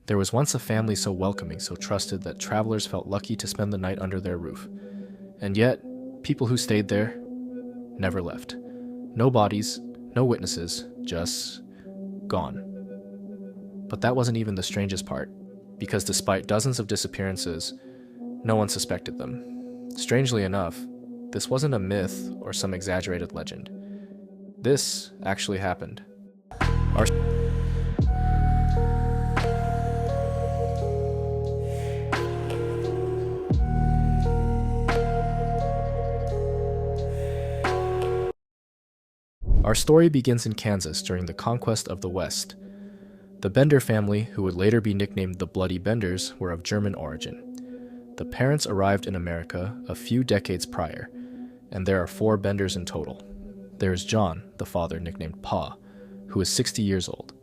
There was once a family so welcoming, so trusted, that travelers felt lucky to spend the night under their roof. And yet, people who stayed there never left. No bodies, no witnesses, just gone. But that wasn't even the strangest part, because despite dozens of disappearances, no one suspected them. Strangely enough, this wasn't a myth or some exaggerated legend. This actually happened. Our Our story begins in Kansas during the conquest of the West. The Bender family, who would later be nicknamed the Bloody Benders, were of German origin. The parents arrived in America a few decades prior, and there are 4 Benders in total. There is John, the father, nicknamed Pa, who is 60 years old.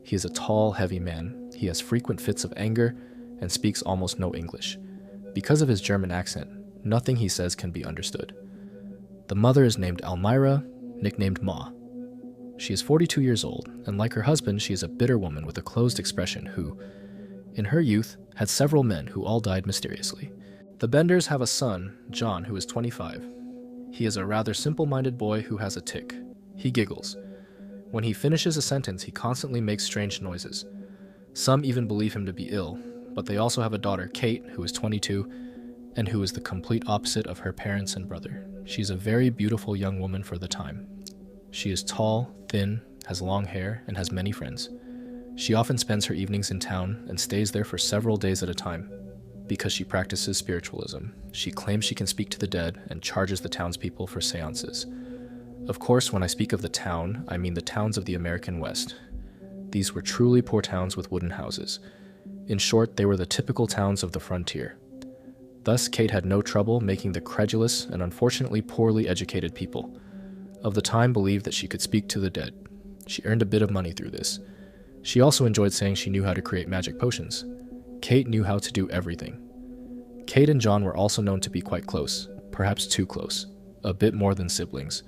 He is a tall, heavy man. He has frequent fits of anger and speaks almost no English. Because of his German accent, nothing he says can be understood. The mother is named Almira, nicknamed Ma. She is 42 years old, and like her husband, she is a bitter woman with a closed expression who, in her youth, had several men who all died mysteriously. The Benders have a son, John, who is 25. He is a rather simple-minded boy who has a tic. He giggles. When he finishes a sentence, he constantly makes strange noises. Some even believe him to be ill, but they also have a daughter, Kate, who is 22, and who is the complete opposite of her parents and brother. She's a very beautiful young woman for the time. She is tall, thin, has long hair, and has many friends. She often spends her evenings in town and stays there for several days at a time. Because she practices spiritualism, she claims she can speak to the dead and charges the townspeople for seances. Of course, when I speak of the town, I mean the towns of the American West. These were truly poor towns with wooden houses. In short, they were the typical towns of the frontier. Thus, Kate had no trouble making the credulous and unfortunately poorly educated people of the time believe that she could speak to the dead. She earned a bit of money through this. She also enjoyed saying she knew how to create magic potions. Kate knew how to do everything. Kate and John were also known to be quite close, perhaps too close, a bit more than siblings,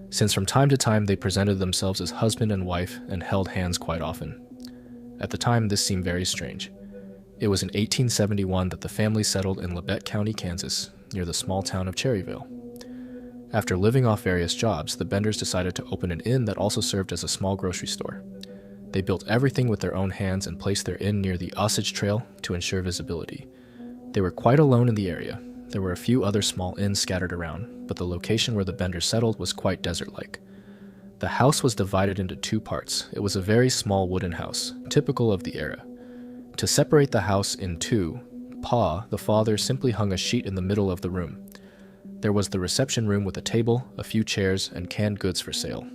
since from time to time they presented themselves as husband and wife and held hands quite often. At the time, this seemed very strange. It was in 1871 that the family settled in Labette County, Kansas, near the small town of Cherryville. After living off various jobs, the Benders decided to open an inn that also served as a small grocery store. They built everything with their own hands and placed their inn near the Osage Trail to ensure visibility. They were quite alone in the area. There were a few other small inns scattered around, but the location where the Benders settled was quite desert-like. The house was divided into 2 parts. It was a very small wooden house, typical of the era. To separate the house in 2, Pa, the father, simply hung a sheet in the middle of the room. There was the reception room with a table, a few chairs, and canned goods for sale.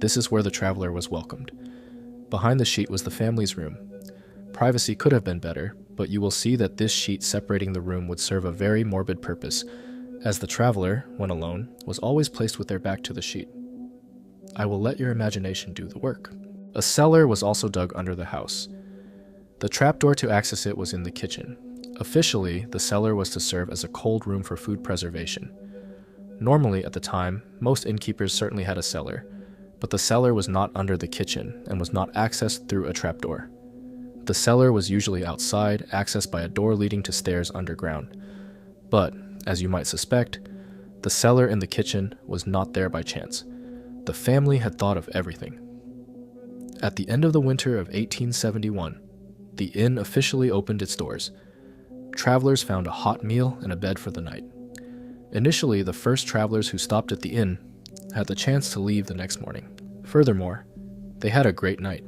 This is where the traveler was welcomed. Behind the sheet was the family's room. Privacy could have been better, but you will see that this sheet separating the room would serve a very morbid purpose, as the traveler, when alone, was always placed with their back to the sheet. I will let your imagination do the work. A cellar was also dug under the house. The trapdoor to access it was in the kitchen. Officially, the cellar was to serve as a cold room for food preservation. Normally, at the time, most innkeepers certainly had a cellar, but the cellar was not under the kitchen and was not accessed through a trapdoor. The cellar was usually outside, accessed by a door leading to stairs underground. But, as you might suspect, the cellar in the kitchen was not there by chance. The family had thought of everything. At the end of the winter of 1871, the inn officially opened its doors. Travelers found a hot meal and a bed for the night. Initially, the first travelers who stopped at the inn had the chance to leave the next morning. Furthermore, they had a great night.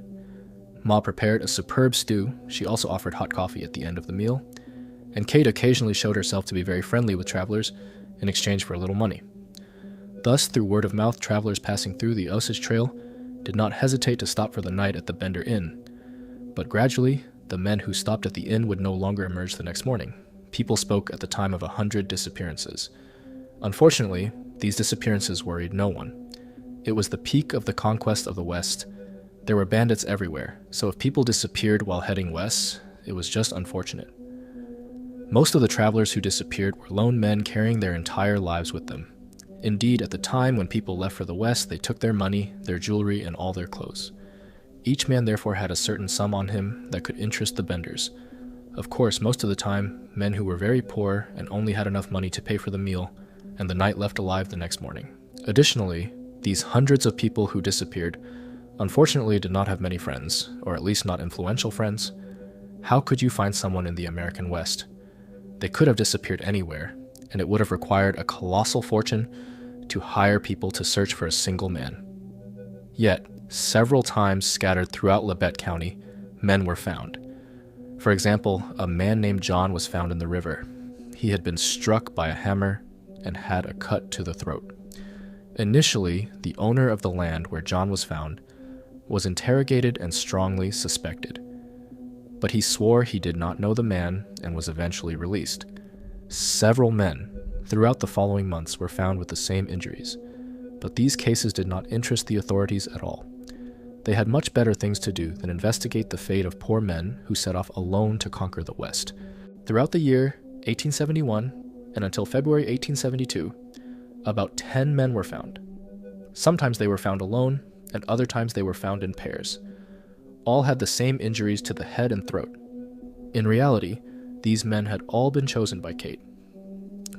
Ma prepared a superb stew. She also offered hot coffee at the end of the meal, and Kate occasionally showed herself to be very friendly with travelers in exchange for a little money. Thus, through word of mouth, travelers passing through the Osage Trail did not hesitate to stop for the night at the Bender Inn. But gradually, the men who stopped at the inn would no longer emerge the next morning. People spoke at the time of 100 disappearances. Unfortunately, these disappearances worried no one. It was the peak of the conquest of the West. There were bandits everywhere, so if people disappeared while heading west, it was just unfortunate. Most of the travelers who disappeared were lone men carrying their entire lives with them. Indeed, at the time when people left for the West, they took their money, their jewelry, and all their clothes. Each man therefore had a certain sum on him that could interest the Benders. Of course, most of the time, men who were very poor and only had enough money to pay for the meal, and the night left alive the next morning. Additionally, these hundreds of people who disappeared unfortunately did not have many friends, or at least not influential friends. How could you find someone in the American West? They could have disappeared anywhere, and it would have required a colossal fortune to hire people to search for a single man. Yet, several times scattered throughout Labette County, men were found. For example, a man named John was found in the river. He had been struck by a hammer and had a cut to the throat. Initially, the owner of the land where John was found was interrogated and strongly suspected, but he swore he did not know the man and was eventually released. Several men throughout the following months were found with the same injuries, but these cases did not interest the authorities at all. They had much better things to do than investigate the fate of poor men who set off alone to conquer the West. Throughout the year 1871 and until February 1872, about 10 men were found. Sometimes they were found alone, and other times they were found in pairs. All had the same injuries to the head and throat. In reality, these men had all been chosen by Kate.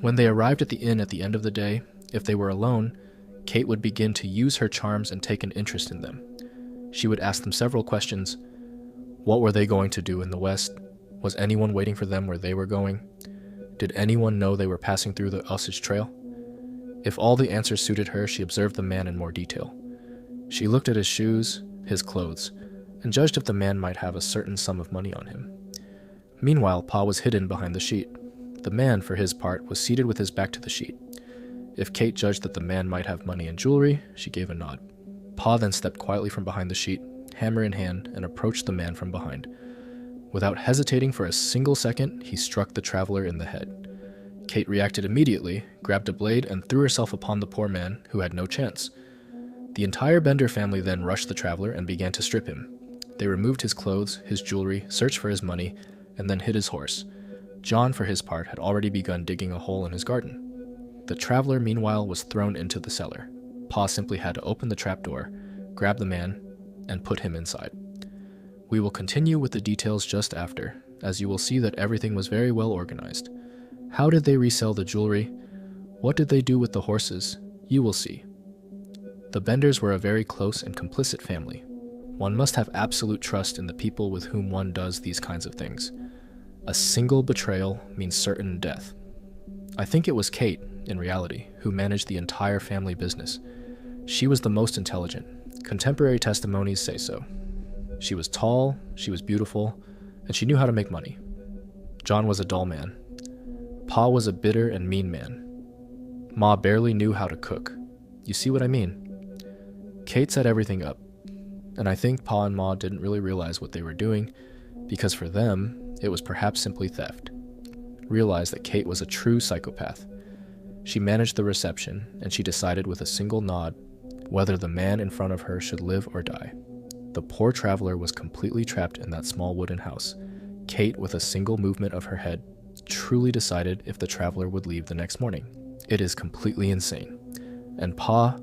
When they arrived at the inn at the end of the day, if they were alone, Kate would begin to use her charms and take an interest in them. She would ask them several questions. What were they going to do in the West? Was anyone waiting for them where they were going? Did anyone know they were passing through the Osage Trail? If all the answers suited her, she observed the man in more detail. She looked at his shoes, his clothes, and judged if the man might have a certain sum of money on him. Meanwhile, Pa was hidden behind the sheet. The man, for his part, was seated with his back to the sheet. If Kate judged that the man might have money and jewelry, she gave a nod. Pa then stepped quietly from behind the sheet, hammer in hand, and approached the man from behind. Without hesitating for a single second, he struck the traveler in the head. Kate reacted immediately, grabbed a blade, and threw herself upon the poor man, who had no chance. The entire Bender family then rushed the traveler and began to strip him. They removed his clothes, his jewelry, searched for his money, and then hid his horse. John, for his part, had already begun digging a hole in his garden. The traveler, meanwhile, was thrown into the cellar. Pa simply had to open the trapdoor, grab the man, and put him inside. We will continue with the details just after, as you will see that everything was very well organized. How did they resell the jewelry? What did they do with the horses? You will see. The Benders were a very close and complicit family. One must have absolute trust in the people with whom one does these kinds of things. A single betrayal means certain death. I think it was Kate, in reality, who managed the entire family business. She was the most intelligent. Contemporary testimonies say so. She was tall, she was beautiful, and she knew how to make money. John was a dull man. Pa was a bitter and mean man. Ma barely knew how to cook. You see what I mean? Kate set everything up, and I think Pa and Ma didn't really realize what they were doing, because for them, it was perhaps simply theft. Realize that Kate was a true psychopath. She managed the reception, and she decided with a single nod whether the man in front of her should live or die. The poor traveler was completely trapped in that small wooden house. Kate, with a single movement of her head, truly decided if the traveler would leave the next morning. It is completely insane. And Pa,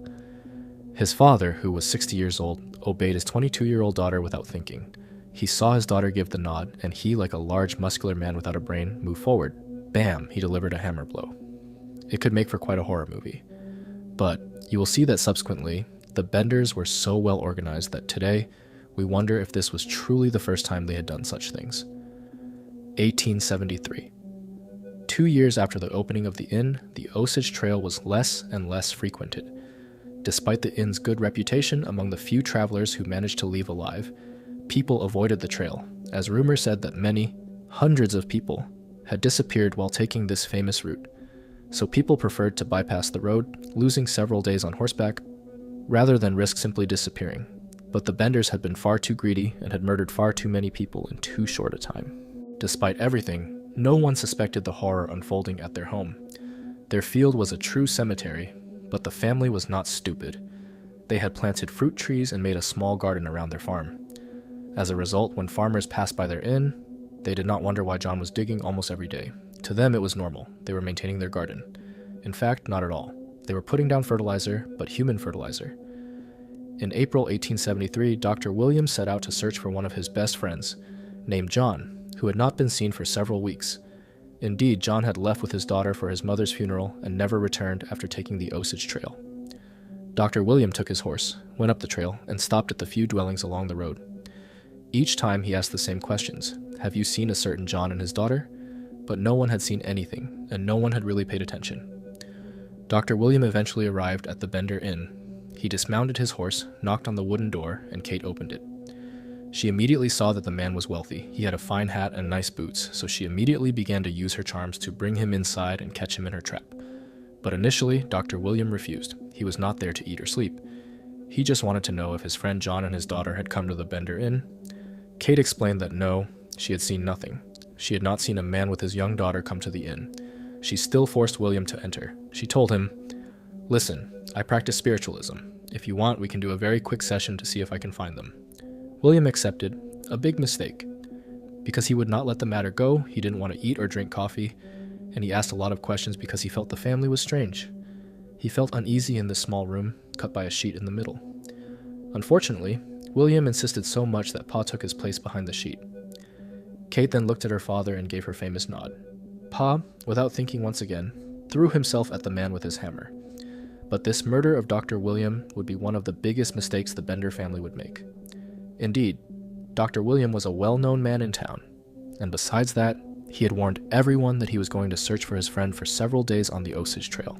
his father, who was 60 years old, obeyed his 22-year-old daughter without thinking. He saw his daughter give the nod, and he, like a large, muscular man without a brain, moved forward. Bam! He delivered a hammer blow. It could make for quite a horror movie. But you will see that subsequently, the Benders were so well organized that today, we wonder if this was truly the first time they had done such things. 1873. 2 years after the opening of the inn, the Osage Trail was less and less frequented. Despite the inn's good reputation among the few travelers who managed to leave alive, people avoided the trail, as rumor said that many, hundreds of people, had disappeared while taking this famous route. So people preferred to bypass the road, losing several days on horseback, rather than risk simply disappearing. But the Benders had been far too greedy and had murdered far too many people in too short a time. Despite everything, no one suspected the horror unfolding at their home. Their field was a true cemetery, but the family was not stupid. They had planted fruit trees and made a small garden around their farm. As a result, when farmers passed by their inn, they did not wonder why John was digging almost every day. To them, it was normal. They were maintaining their garden. In fact, not at all. They were putting down fertilizer, but human fertilizer. In April 1873, Dr. William set out to search for one of his best friends, named John, who had not been seen for several weeks. Indeed, John had left with his daughter for his mother's funeral and never returned after taking the Osage Trail. Dr. William took his horse, went up the trail, and stopped at the few dwellings along the road. Each time he asked the same questions: "Have you seen a certain John and his daughter?" But no one had seen anything, and no one had really paid attention. Dr. William eventually arrived at the Bender Inn. He dismounted his horse, knocked on the wooden door, and Kate opened it. She immediately saw that the man was wealthy. He had a fine hat and nice boots, so she immediately began to use her charms to bring him inside and catch him in her trap. But initially, Dr. William refused. He was not there to eat or sleep. He just wanted to know if his friend John and his daughter had come to the Bender Inn. Kate explained that no, she had seen nothing. She had not seen a man with his young daughter come to the inn. She still forced William to enter. She told him, "Listen, I practice spiritualism. If you want, we can do a very quick session to see if I can find them." William accepted, a big mistake. Because he would not let the matter go, he didn't want to eat or drink coffee, and he asked a lot of questions because he felt the family was strange. He felt uneasy in this small room, cut by a sheet in the middle. Unfortunately, William insisted so much that Pa took his place behind the sheet. Kate then looked at her father and gave her famous nod. Pa, without thinking once again, threw himself at the man with his hammer. But this murder of Dr. William would be one of the biggest mistakes the Bender family would make. Indeed, Dr. William was a well-known man in town, and besides that, he had warned everyone that he was going to search for his friend for several days on the Osage Trail.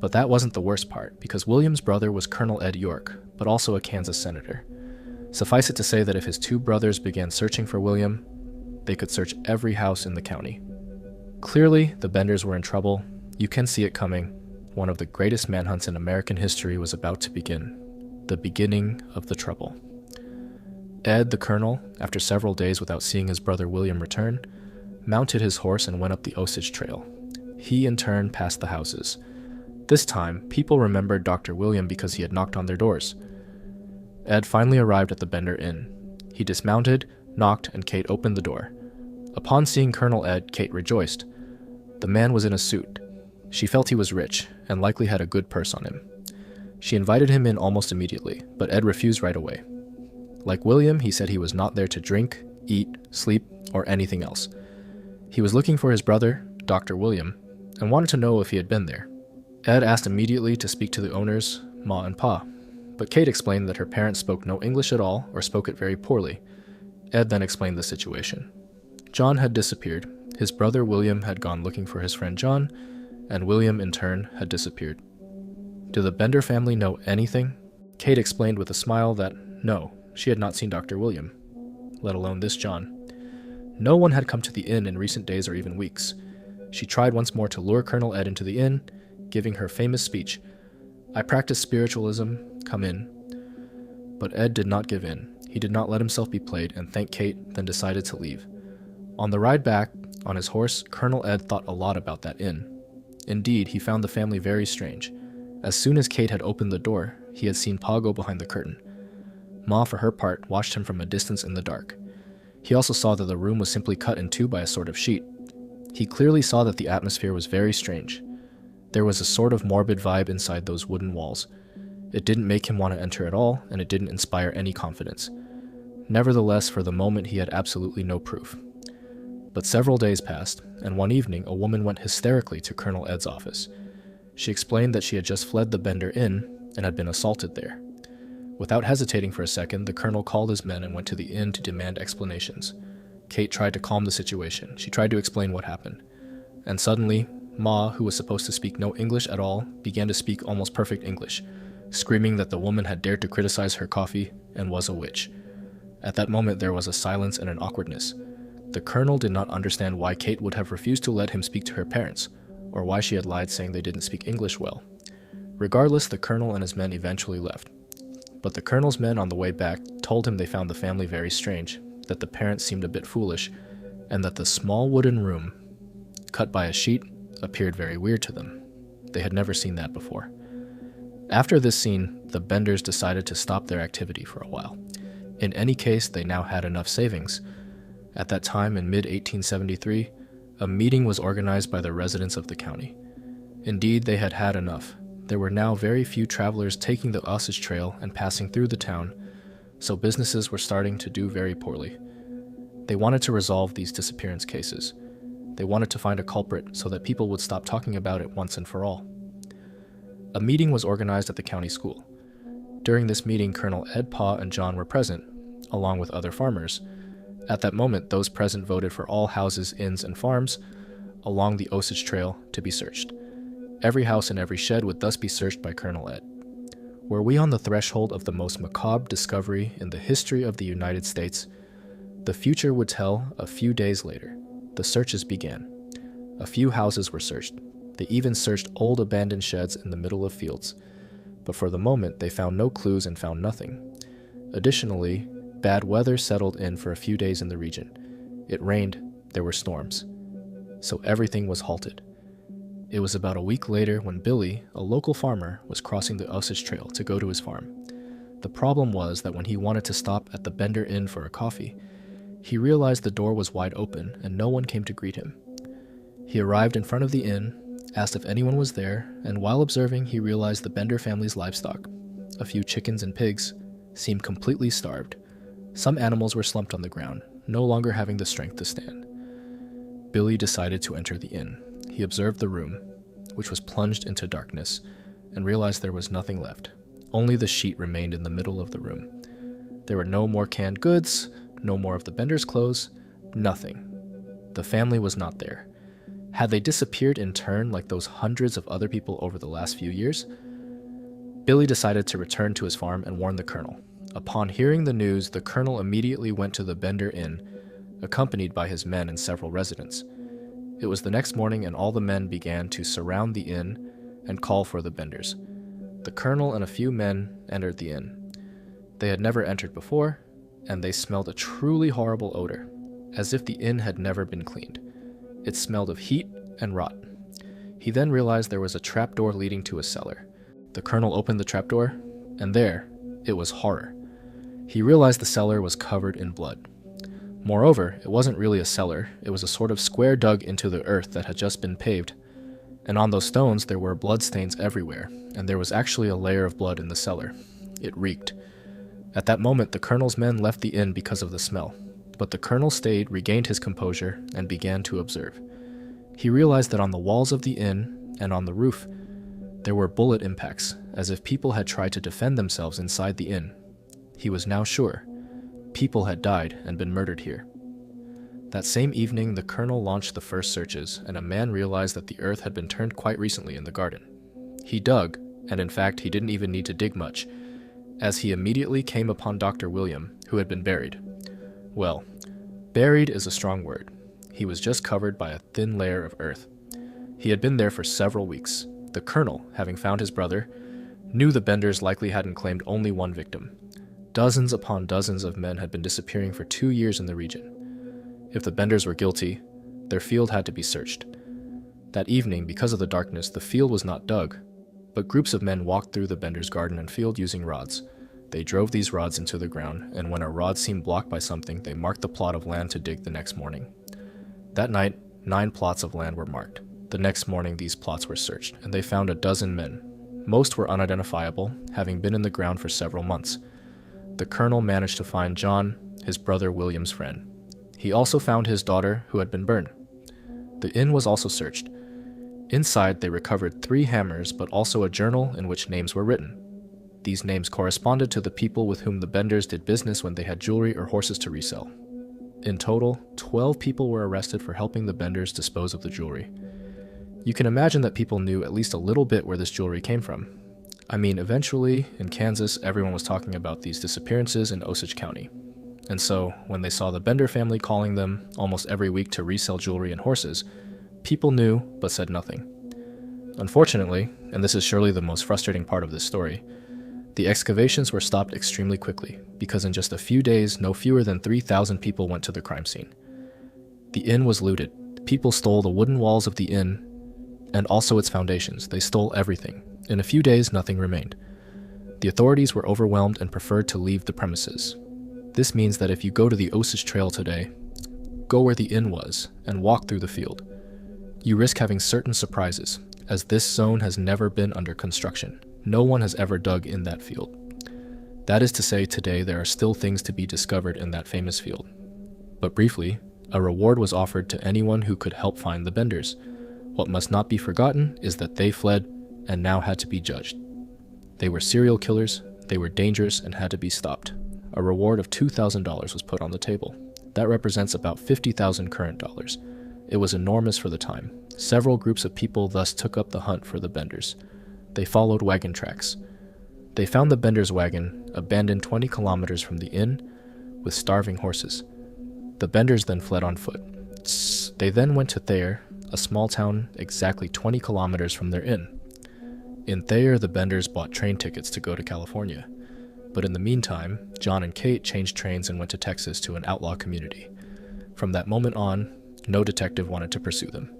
But that wasn't the worst part, because William's brother was Colonel Ed York, but also a Kansas senator. Suffice it to say that if his two brothers began searching for William, they could search every house in the county. Clearly, the Benders were in trouble. You can see it coming. One of the greatest manhunts in American history was about to begin. The beginning of the trouble. Ed, the colonel, after several days without seeing his brother William return, mounted his horse and went up the Osage Trail. He, in turn, passed the houses. This time, people remembered Dr. William because he had knocked on their doors. Ed finally arrived at the Bender Inn. He dismounted, knocked, and Kate opened the door. Upon seeing Colonel Ed, Kate rejoiced. The man was in a suit. She felt he was rich, and likely had a good purse on him. She invited him in almost immediately, but Ed refused right away. Like William, he said he was not there to drink, eat, sleep, or anything else. He was looking for his brother, Dr. William, and wanted to know if he had been there. Ed asked immediately to speak to the owners, Ma and Pa, but Kate explained that her parents spoke no English at all or spoke it very poorly. Ed then explained the situation. John had disappeared, his brother William had gone looking for his friend John, and William in turn had disappeared. Did the Bender family know anything? Kate explained with a smile that no, she had not seen Dr. William, let alone this John. No one had come to the inn in recent days or even weeks. She tried once more to lure Colonel Ed into the inn, giving her famous speech, "I practice spiritualism, come in." But Ed did not give in. He did not let himself be played and thanked Kate, then decided to leave. On the ride back, on his horse, Colonel Ed thought a lot about that inn. Indeed, he found the family very strange. As soon as Kate had opened the door, he had seen Pa go behind the curtain. Ma, for her part, watched him from a distance in the dark. He also saw that the room was simply cut in two by a sort of sheet. He clearly saw that the atmosphere was very strange. There was a sort of morbid vibe inside those wooden walls. It didn't make him want to enter at all, and it didn't inspire any confidence. Nevertheless, for the moment he had absolutely no proof. But several days passed, and one evening a woman went hysterically to Colonel Ed's office. She explained that she had just fled the Bender Inn and had been assaulted there. Without hesitating for a second, the colonel called his men and went to the inn to demand explanations. Kate tried to calm the situation. She tried to explain what happened. And suddenly, Ma, who was supposed to speak no English at all, began to speak almost perfect English, screaming that the woman had dared to criticize her coffee and was a witch. At that moment, there was a silence and an awkwardness. The colonel did not understand why Kate would have refused to let him speak to her parents, or why she had lied saying they didn't speak English well. Regardless, the colonel and his men eventually left. But the colonel's men on the way back told him they found the family very strange, that the parents seemed a bit foolish, and that the small wooden room, cut by a sheet, appeared very weird to them. They had never seen that before. After this scene, the Benders decided to stop their activity for a while. In any case, they now had enough savings. At that time, in mid-1873, a meeting was organized by the residents of the county. Indeed, they had had enough. There were now very few travelers taking the Osage Trail and passing through the town, so businesses were starting to do very poorly. They wanted to resolve these disappearance cases. They wanted to find a culprit so that people would stop talking about it once and for all. A meeting was organized at the county school. During this meeting, Colonel Ed, Pa, and John were present, along with other farmers. At that moment, those present voted for all houses, inns, and farms along the Osage Trail to be searched. Every house and every shed would thus be searched by Colonel Ed. Were we on the threshold of the most macabre discovery in the history of the United States? The future would tell a few days later. The searches began. A few houses were searched. They even searched old abandoned sheds in the middle of fields. But for the moment, they found no clues and found nothing. Additionally, bad weather settled in for a few days in the region. It rained, there were storms. So everything was halted. It was about a week later when Billy, a local farmer, was crossing the Osage Trail to go to his farm. The problem was that when he wanted to stop at the Bender Inn for a coffee, he realized the door was wide open and no one came to greet him. He arrived in front of the inn, asked if anyone was there, and while observing, he realized the Bender family's livestock, a few chickens and pigs, seemed completely starved. Some animals were slumped on the ground, no longer having the strength to stand. Billy decided to enter the inn. He observed the room, which was plunged into darkness, and realized there was nothing left. Only the sheet remained in the middle of the room. There were no more canned goods, no more of the Bender's clothes, nothing. The family was not there. Had they disappeared in turn like those hundreds of other people over the last few years? Billy decided to return to his farm and warn the colonel. Upon hearing the news, the colonel immediately went to the Bender Inn, accompanied by his men and several residents. It was the next morning and all the men began to surround the inn and call for the Benders. The colonel and a few men entered the inn. They had never entered before, and they smelled a truly horrible odor, as if the inn had never been cleaned. It smelled of heat and rot. He then realized there was a trapdoor leading to a cellar. The colonel opened the trapdoor, and there, it was horror. He realized the cellar was covered in blood. Moreover, it wasn't really a cellar, it was a sort of square dug into the earth that had just been paved, and on those stones there were bloodstains everywhere, and there was actually a layer of blood in the cellar. It reeked. At that moment, the colonel's men left the inn because of the smell, but the colonel stayed, regained his composure, and began to observe. He realized that on the walls of the inn and on the roof, there were bullet impacts, as if people had tried to defend themselves inside the inn. He was now sure. People had died and been murdered here. That same evening, the colonel launched the first searches, and a man realized that the earth had been turned quite recently in the garden. He dug, and in fact, he didn't even need to dig much, as he immediately came upon Dr. William, who had been buried. Well, buried is a strong word. He was just covered by a thin layer of earth. He had been there for several weeks. The colonel, having found his brother, knew the Benders likely hadn't claimed only one victim. Dozens upon dozens of men had been disappearing for 2 years in the region. If the Benders were guilty, their field had to be searched. That evening, because of the darkness, the field was not dug, but groups of men walked through the Benders' garden and field using rods. They drove these rods into the ground, and when a rod seemed blocked by something, they marked the plot of land to dig the next morning. That night, 9 plots of land were marked. The next morning, these plots were searched, and they found a dozen men. Most were unidentifiable, having been in the ground for several months. The colonel managed to find John, his brother William's friend. He also found his daughter, who had been burned. The inn was also searched. Inside, they recovered 3 hammers, but also a journal in which names were written. These names corresponded to the people with whom the Benders did business when they had jewelry or horses to resell. In total, 12 people were arrested for helping the Benders dispose of the jewelry. You can imagine that people knew at least a little bit where this jewelry came from. I mean, eventually, in Kansas, everyone was talking about these disappearances in Osage County. And so, when they saw the Bender family calling them almost every week to resell jewelry and horses, people knew but said nothing. Unfortunately, and this is surely the most frustrating part of this story, the excavations were stopped extremely quickly, because in just a few days, no fewer than 3,000 people went to the crime scene. The inn was looted. People stole the wooden walls of the inn, and also its foundations. They stole everything. In a few days, nothing remained. The authorities were overwhelmed and preferred to leave the premises. This means that if you go to the Osage Trail today, go where the inn was, and walk through the field. You risk having certain surprises. as this zone has never been under construction. No one has ever dug in that field. That is to say, today there are still things to be discovered in that famous field. But briefly, a reward was offered to anyone who could help find the Benders. What must not be forgotten is that they fled and now had to be judged. They were serial killers, they were dangerous and had to be stopped. A reward of $2,000 was put on the table. That represents about 50,000 current dollars. It was enormous for the time. Several groups of people thus took up the hunt for the Benders. They followed wagon tracks. They found the Benders' wagon, abandoned 20 kilometers from the inn, with starving horses. The Benders then fled on foot. They then went to Thayer, a small town exactly 20 kilometers from their inn. In Thayer, the Benders bought train tickets to go to California. But in the meantime, John and Kate changed trains and went to Texas to an outlaw community. From that moment on, no detective wanted to pursue them.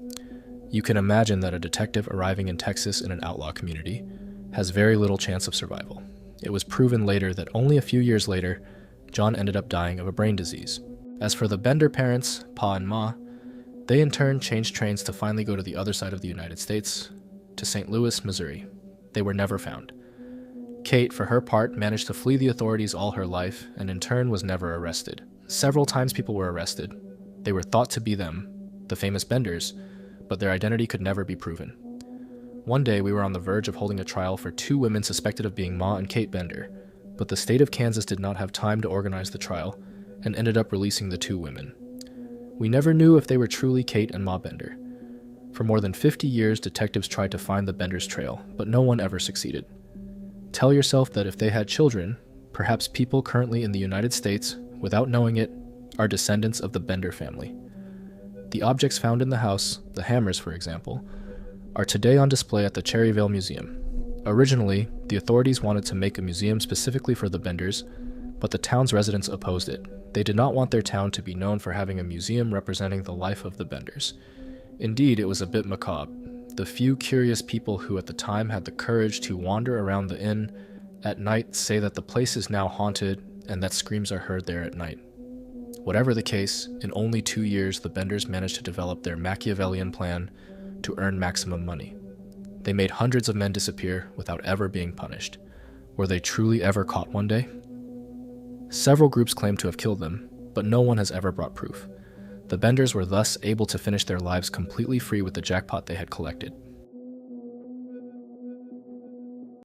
You can imagine that a detective arriving in Texas in an outlaw community has very little chance of survival. It was proven later that only a few years later, John ended up dying of a brain disease. As for the Bender parents, Pa and Ma, they in turn changed trains to finally go to the other side of the United States, to St. Louis, Missouri. They were never found. Kate, for her part, managed to flee the authorities all her life and in turn was never arrested. Several times people were arrested. They were thought to be them, the famous Benders, but their identity could never be proven. One day we were on the verge of holding a trial for 2 women suspected of being Ma and Kate Bender, but the state of Kansas did not have time to organize the trial and ended up releasing the 2 women. We never knew if they were truly Kate and Ma Bender. For more than 50 years, detectives tried to find the Benders' trail, but no one ever succeeded. Tell yourself that if they had children, perhaps people currently in the United States, without knowing it, are descendants of the Bender family. The objects found in the house, the hammers for example, are today on display at the Cherryvale Museum. Originally, the authorities wanted to make a museum specifically for the Benders, but the town's residents opposed it. They did not want their town to be known for having a museum representing the life of the Benders. Indeed, it was a bit macabre. The few curious people who at the time had the courage to wander around the inn at night say that the place is now haunted and that screams are heard there at night. Whatever the case, in only 2 years the Benders managed to develop their Machiavellian plan to earn maximum money. They made hundreds of men disappear without ever being punished. Were they truly ever caught one day? Several groups claim to have killed them, but no one has ever brought proof. The Benders were thus able to finish their lives completely free with the jackpot they had collected.